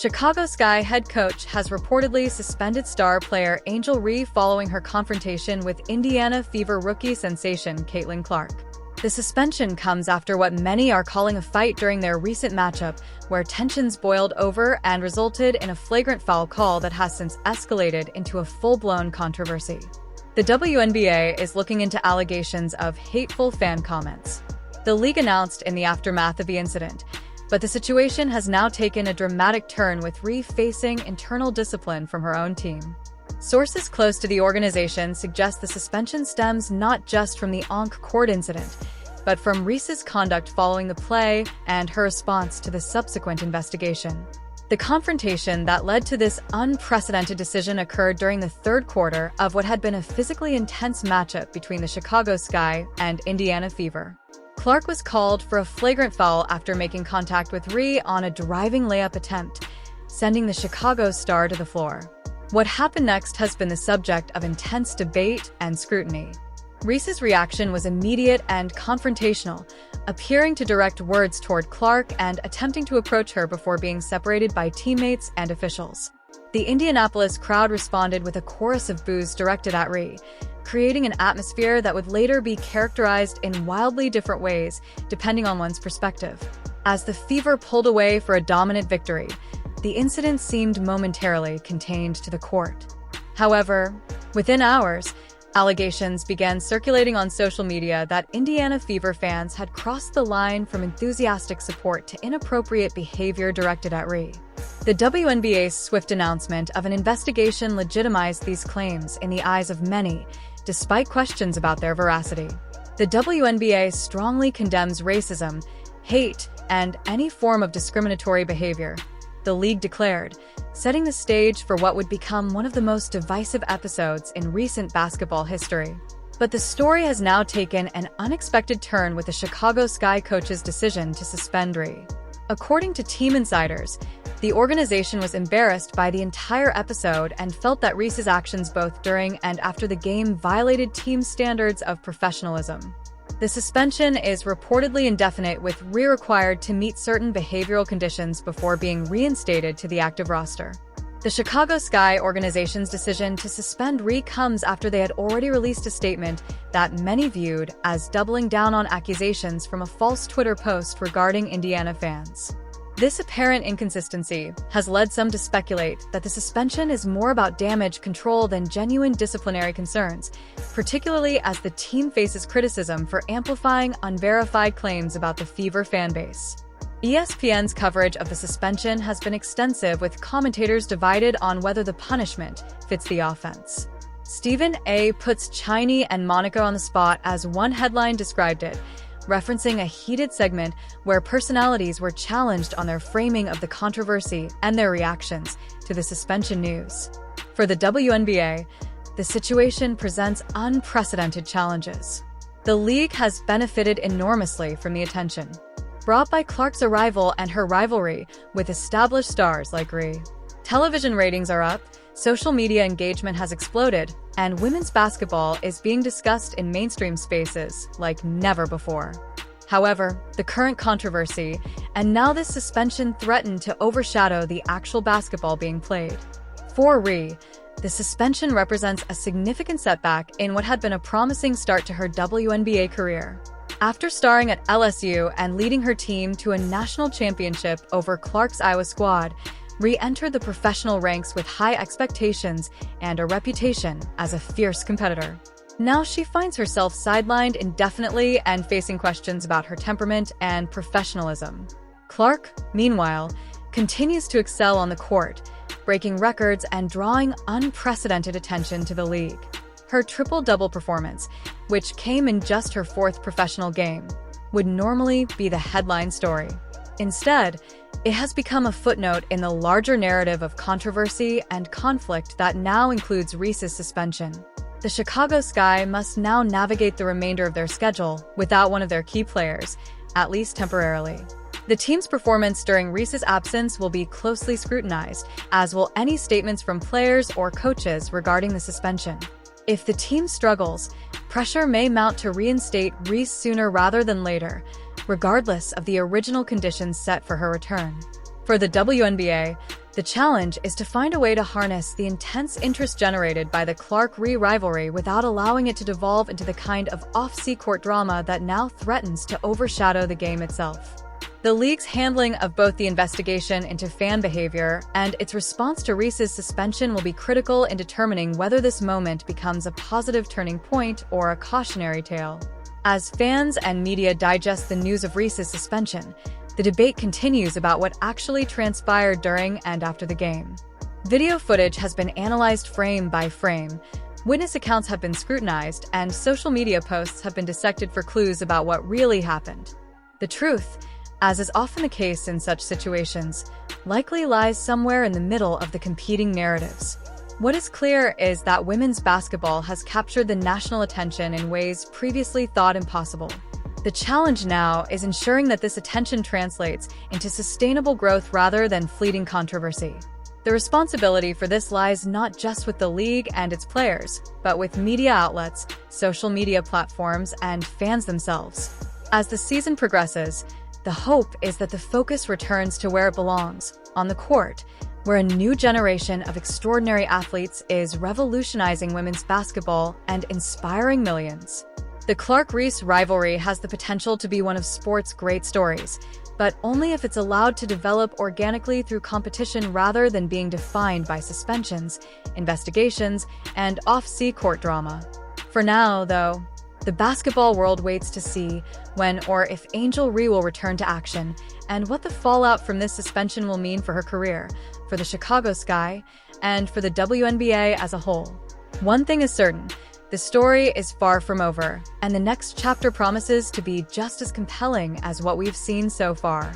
Chicago Sky head coach has reportedly suspended star player Angel Reese following her confrontation with Indiana Fever rookie sensation Caitlin Clark. The suspension comes after what many are calling a fight during their recent matchup, where tensions boiled over and resulted in a flagrant foul call that has since escalated into a full-blown controversy. The WNBA is looking into allegations of hateful fan comments. The league announced in the aftermath of the incident, but the situation has now taken a dramatic turn, with Reese facing internal discipline from her own team. Sources close to the organization suggest the suspension stems not just from the on-court incident, but from Reese's conduct following the play and her response to the subsequent investigation. The confrontation that led to this unprecedented decision occurred during the third quarter of what had been a physically intense matchup between the Chicago Sky and Indiana Fever. Clark was called for a flagrant foul after making contact with Reese on a driving layup attempt, sending the Chicago star to the floor. What happened next has been the subject of intense debate and scrutiny. Reese's reaction was immediate and confrontational, appearing to direct words toward Clark and attempting to approach her before being separated by teammates and officials. The Indianapolis crowd responded with a chorus of boos directed at Reese, creating an atmosphere that would later be characterized in wildly different ways depending on one's perspective. As the Fever pulled away for a dominant victory, the incident seemed momentarily contained to the court. However, within hours, allegations began circulating on social media that Indiana Fever fans had crossed the line from enthusiastic support to inappropriate behavior directed at Reese. The WNBA's swift announcement of an investigation legitimized these claims in the eyes of many, despite questions about their veracity. The WNBA strongly condemns racism, hate, and any form of discriminatory behavior, the league declared, setting the stage for what would become one of the most divisive episodes in recent basketball history. But the story has now taken an unexpected turn with the Chicago Sky coach's decision to suspend Reese. According to team insiders, the organization was embarrassed by the entire episode and felt that Reese's actions both during and after the game violated team standards of professionalism. The suspension is reportedly indefinite, with Reese required to meet certain behavioral conditions before being reinstated to the active roster. The Chicago Sky organization's decision to suspend Reese comes after they had already released a statement that many viewed as doubling down on accusations from a false Twitter post regarding Indiana fans. This apparent inconsistency has led some to speculate that the suspension is more about damage control than genuine disciplinary concerns, particularly as the team faces criticism for amplifying unverified claims about the Fever fanbase. ESPN's coverage of the suspension has been extensive, with commentators divided on whether the punishment fits the offense. Stephen A. puts Chiney and Monica on the spot, as one headline described it, referencing a heated segment where personalities were challenged on their framing of the controversy and their reactions to the suspension news. For the WNBA, the situation presents unprecedented challenges. The league has benefited enormously from the attention brought by Clark's arrival and her rivalry with established stars like Reese. Television ratings are up, social media engagement has exploded, and women's basketball is being discussed in mainstream spaces like never before. However, the current controversy and now this suspension threaten to overshadow the actual basketball being played. For Reese, the suspension represents a significant setback in what had been a promising start to her WNBA career. After starring at LSU and leading her team to a national championship over Clark's Iowa squad, Reese entered the professional ranks with high expectations and a reputation as a fierce competitor. Now she finds herself sidelined indefinitely and facing questions about her temperament and professionalism. Clark, meanwhile, continues to excel on the court, breaking records and drawing unprecedented attention to the league. Her triple-double performance, which came in just her fourth professional game, would normally be the headline story. Instead, it has become a footnote in the larger narrative of controversy and conflict that now includes Reese's suspension. The Chicago Sky must now navigate the remainder of their schedule without one of their key players, at least temporarily. The team's performance during Reese's absence will be closely scrutinized, as will any statements from players or coaches regarding the suspension. If the team struggles, pressure may mount to reinstate Reese sooner rather than later, regardless of the original conditions set for her return. For the WNBA, The challenge is to find a way to harness the intense interest generated by the Clark-Reese rivalry without allowing it to devolve into the kind of off-court drama that now threatens to overshadow the game itself. The league's handling of both the investigation into fan behavior and its response to Reese's suspension will be critical in determining whether this moment becomes a positive turning point or a cautionary tale. As fans and media digest the news of Reese's suspension, the debate continues about what actually transpired during and after the game. Video footage has been analyzed frame by frame, witness accounts have been scrutinized, and social media posts have been dissected for clues about what really happened. The truth, as is often the case in such situations, likely lies somewhere in the middle of the competing narratives. What is clear is that women's basketball has captured the national attention in ways previously thought impossible. The challenge now is ensuring that this attention translates into sustainable growth rather than fleeting controversy. The responsibility for this lies not just with the league and its players, but with media outlets, social media platforms, and fans themselves. As the season progresses, the hope is that the focus returns to where it belongs, on the court, where a new generation of extraordinary athletes is revolutionizing women's basketball and inspiring millions. The Clark-Reese rivalry has the potential to be one of sport's great stories, but only if it's allowed to develop organically through competition rather than being defined by suspensions, investigations, and off-court drama. For now, though, the basketball world waits to see when or if Angel Reese will return to action and what the fallout from this suspension will mean for her career, for the Chicago Sky, and for the WNBA as a whole. One thing is certain, the story is far from over, and the next chapter promises to be just as compelling as what we've seen so far.